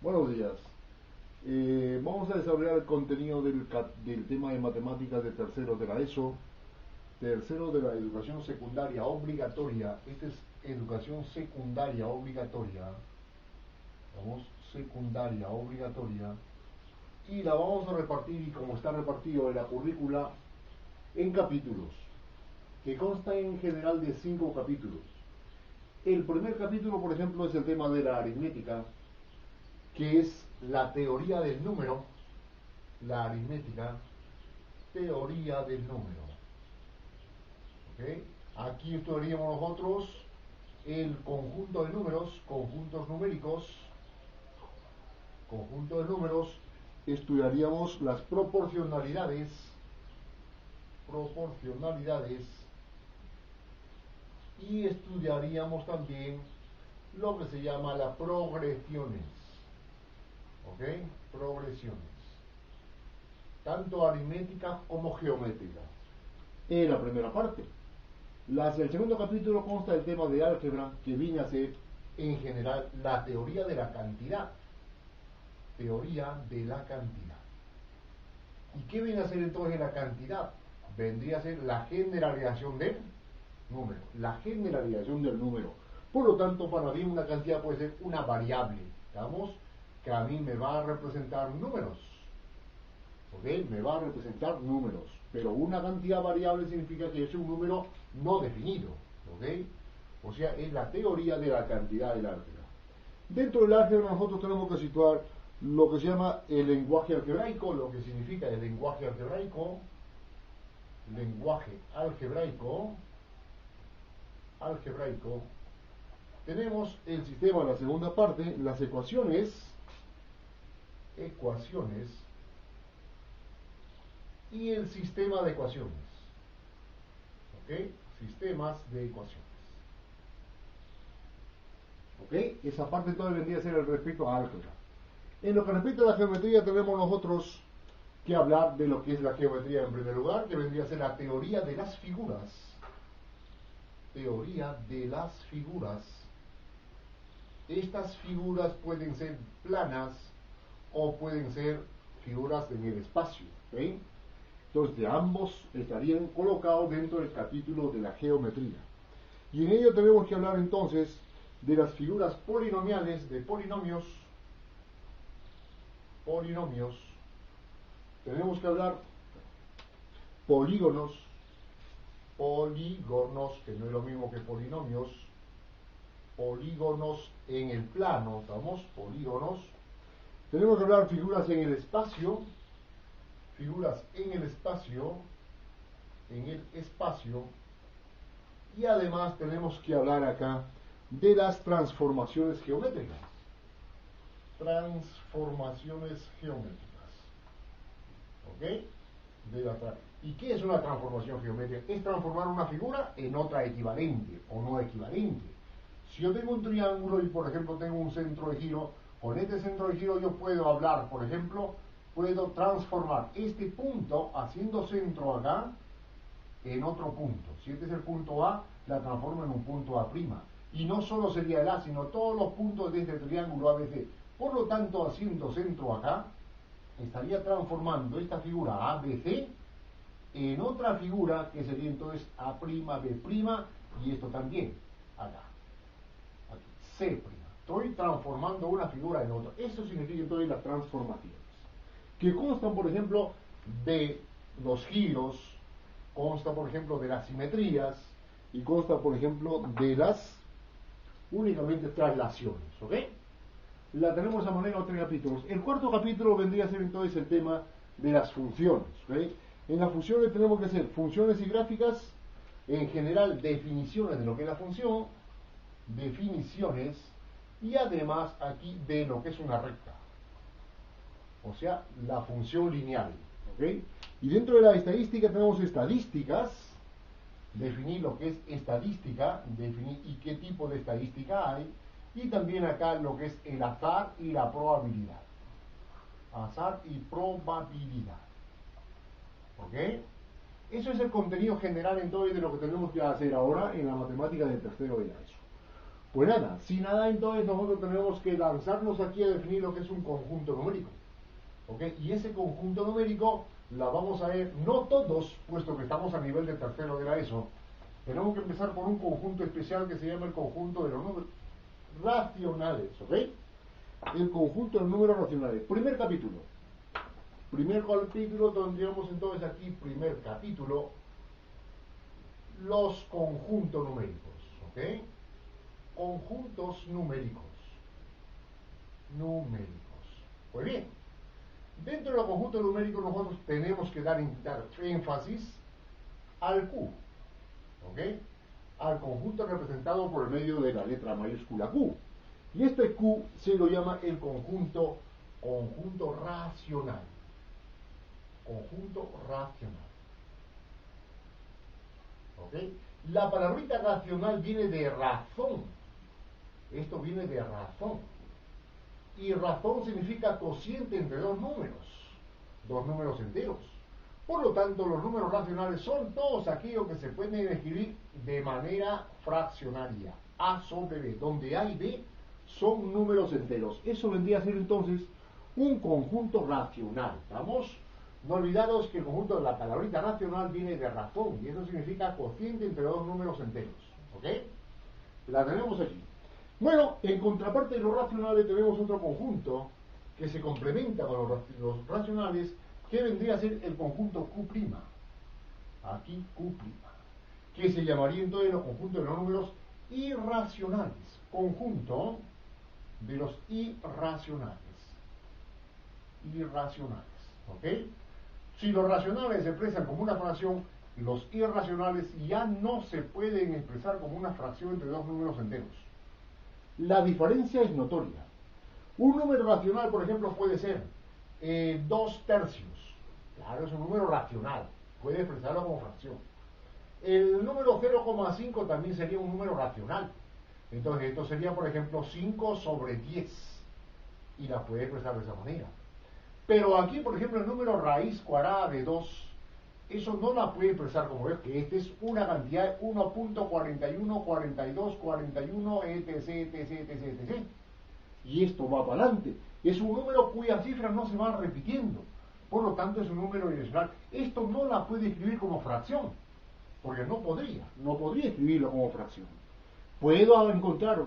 Buenos días. Vamos a desarrollar el contenido del tema de matemáticas de tercero de la ESO, tercero de la educación secundaria obligatoria. Esta es educación secundaria obligatoria. Vamos, secundaria obligatoria. Y la vamos a repartir, y como está repartido en la currícula, en capítulos, que consta en general de 5 capítulos. El primer capítulo, por ejemplo, es el tema de la aritmética, que es la teoría del número, la aritmética, teoría del número. ¿Okay? Aquí estudiaríamos nosotros el conjunto de números, conjuntos numéricos, conjunto de números, estudiaríamos las proporcionalidades, y estudiaríamos también lo que se llama las progresiones. ¿Ok? Progresiones. Tanto aritméticas como geométricas. En la primera parte. El segundo capítulo consta del tema de álgebra, que viene a ser, en general, la teoría de la cantidad. Teoría de la cantidad. ¿Y qué viene a ser entonces la cantidad? Vendría a ser la generalización del número. La generalización del número. Por lo tanto, para mí una cantidad puede ser una variable. Digamos que a mí me va a representar números. ¿Ok? Me va a representar números. Pero una cantidad variable significa que es un número no definido. ¿Ok? O sea, es la teoría de la cantidad del álgebra. Dentro del álgebra nosotros tenemos que situar lo que se llama el lenguaje algebraico, lo que significa el lenguaje algebraico, algebraico. Tenemos el sistema en la segunda parte, las ecuaciones, y el sistema de ecuaciones. ¿Ok? Sistemas de ecuaciones. ¿Ok? Esa parte entonces vendría a ser el respecto a álgebra. En lo que respecta a la geometría tenemos nosotros que hablar de lo que es la geometría en primer lugar, que vendría a ser la teoría de las figuras. Teoría de las figuras. Estas figuras pueden ser planas o pueden ser figuras en el espacio. ¿Okay? Entonces, de ambos estarían colocados dentro del capítulo de la geometría. Y en ello tenemos que hablar entonces de las figuras polinomiales, de polinomios. Tenemos que hablar polígonos, que no es lo mismo que polinomios, polígonos en el plano, ¿estamos? Polígonos. Tenemos que hablar figuras en el espacio, y además tenemos que hablar acá de las transformaciones geométricas. ¿Ok? ¿Y qué es una transformación geométrica? Es transformar una figura en otra equivalente o no equivalente. Si yo tengo un triángulo y por ejemplo tengo un centro de giro, con este centro de giro yo puedo hablar, por ejemplo, puedo transformar este punto haciendo centro acá en otro punto. Si este es el punto A, la transformo en un punto A'. Y no solo sería el A, sino todos los puntos de este triángulo ABC. Por lo tanto, haciendo centro acá, estaría transformando esta figura ABC en otra figura que sería entonces A'B', y esto también, acá. Aquí, C'. Estoy transformando una figura en otra. Eso significa entonces las transformaciones. Que constan, por ejemplo, de los giros, consta, por ejemplo, de las simetrías, y consta, por ejemplo, de las únicamente traslaciones. ¿Ok? La tenemos a manera de 3 capítulos. El cuarto capítulo vendría a ser entonces el tema de las funciones. ¿Okay? En las funciones tenemos que hacer funciones y gráficas, en general definiciones de lo que es la función, y además aquí de lo que es una recta. O sea, la función lineal. ¿Okay? Y dentro de la estadística tenemos estadísticas, definir lo que es estadística, definir y qué tipo de estadística hay, y también acá lo que es el azar y la probabilidad. Azar y probabilidad. ¿Ok? Eso es el contenido general entonces de lo que tenemos que hacer ahora en la matemática del tercero de la ESO. Pues nada, sin nada entonces nosotros tenemos que lanzarnos aquí a definir lo que es un conjunto numérico. ¿Ok? Y ese conjunto numérico la vamos a ver, no todos, puesto que estamos a nivel de tercero de la ESO, tenemos que empezar por un conjunto especial que se llama el conjunto de los números racionales, ¿ok? El conjunto de los números racionales. Primer capítulo. Primer capítulo tendríamos entonces aquí, primer capítulo, los conjuntos numéricos, ¿ok? Conjuntos numéricos. Numéricos. Pues bien, dentro de los conjuntos numéricos nosotros tenemos que dar énfasis al Q, ¿ok? Al conjunto representado por el medio de la letra mayúscula Q. Y este Q se lo llama el conjunto racional. Conjunto racional. ¿Ok? La palabrita racional viene de razón. Esto viene de razón. Y razón significa cociente entre dos números enteros. Por lo tanto, los números racionales son todos aquellos que se pueden escribir de manera fraccionaria. A sobre B. Donde A y B son números enteros. Eso vendría a ser entonces un conjunto racional. ¿Vamos? No olvidaros que el conjunto de la palabrita racional viene de razón. Y eso significa cociente entre dos números enteros. ¿Ok? La tenemos aquí. Bueno, en contraparte de los racionales tenemos otro conjunto que se complementa con los racionales, que vendría a ser el conjunto Q'. Aquí Q'. Que se llamaría entonces el conjunto de los números irracionales. Conjunto de los irracionales. Irracionales. ¿Ok? Si los racionales se expresan como una fracción, los irracionales ya no se pueden expresar como una fracción entre dos números enteros. La diferencia es notoria. Un número racional, por ejemplo, puede ser 2/3. Claro, es un número racional. Puede expresarlo como fracción. El número 0,5 también sería un número racional. Entonces, esto sería, por ejemplo, 5 sobre 10. Y la puede expresar de esa manera. Pero aquí, por ejemplo, el número raíz cuadrada de 2, eso no la puede expresar como es, que este es una cantidad de 1.41, 42, 41, etc, etc, etc, etc. Y esto va para adelante. Es un número cuyas cifras no se van repitiendo. Por lo tanto, es un número irracional. Esto no la puede escribir como fracción, porque no podría escribirlo como fracción. Puedo encontrar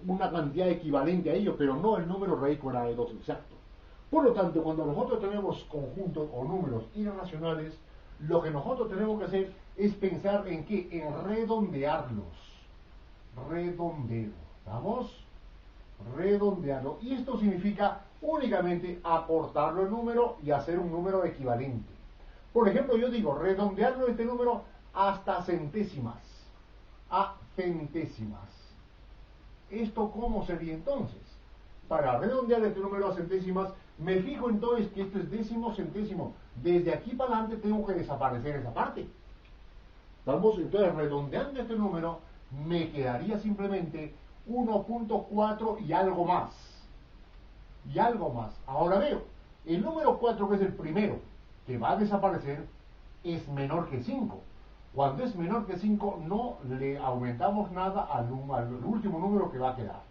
una cantidad equivalente a ello, pero no el número raíz cuadrada de 2 exacto. Por lo tanto, cuando nosotros tenemos conjuntos o números irracionales, lo que nosotros tenemos que hacer es pensar en qué, en redondearlos. Redondeo. ¿Vamos? Redondearlo. Y esto significa únicamente acortarlo el número y hacer un número equivalente. Por ejemplo, yo digo redondearlo este número hasta centésimas. A centésimas. ¿Esto cómo sería entonces? Para redondear este número a centésimas, me fijo entonces que esto es décimo centésimo. Desde aquí para adelante tengo que desaparecer esa parte. Vamos, entonces redondeando este número, me quedaría simplemente 1.4 y algo más. Y algo más. Ahora veo, el número 4, que es el primero, que va a desaparecer, es menor que 5. Cuando es menor que 5, no le aumentamos nada al último número que va a quedar.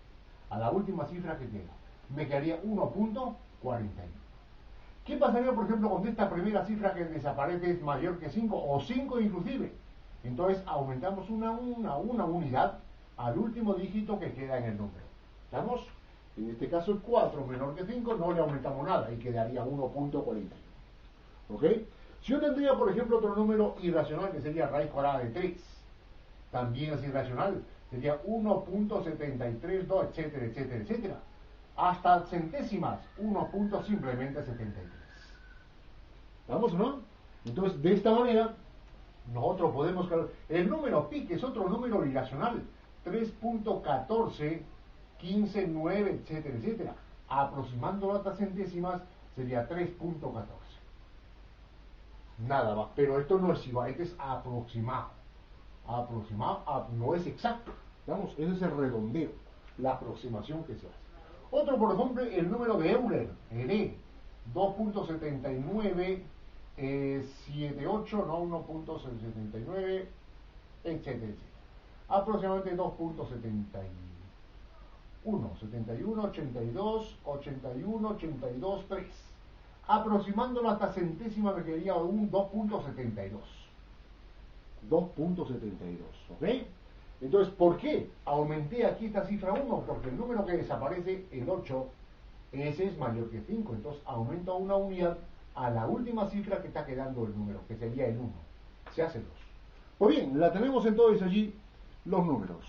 A la última cifra que queda. Me quedaría 1.41. ¿Qué pasaría, por ejemplo, cuando esta primera cifra que desaparece es mayor que 5 o 5 inclusive? Entonces aumentamos una unidad al último dígito que queda en el número. ¿Estamos? En este caso el 4 menor que 5 no le aumentamos nada y quedaría 1.41. ¿Ok? Si yo tendría, por ejemplo, otro número irracional que sería raíz cuadrada de 3, también es irracional, sería 1.732, etcétera, etcétera, etcétera. Hasta centésimas, 1.73. ¿Vamos o no? Entonces, de esta manera, nosotros podemos calcular el número pi, que es otro número irracional, 3.14, 15, 9, etcétera, etcétera. Aproximándolo hasta centésimas, sería 3.14. Nada más, pero esto no es igual, este es aproximado. Aproximado, no es exacto. Vamos, ese es el redondeo, la aproximación que se hace. Otro, por ejemplo, el número de Euler, el E, 2.79, 78, no 1.79, etcétera, etcétera. Aproximadamente 2.73. 1, 71, 82, 81, 82, 3. Aproximándolo hasta centésima me quedaría un 2.72. 2.72, ¿ok? Entonces, ¿por qué aumenté aquí esta cifra 1? Porque el número que desaparece, el 8, ese es mayor que 5. Entonces, aumento una unidad a la última cifra que está quedando el número, que sería el 1. Se hace 2. Pues bien, la tenemos entonces allí los números.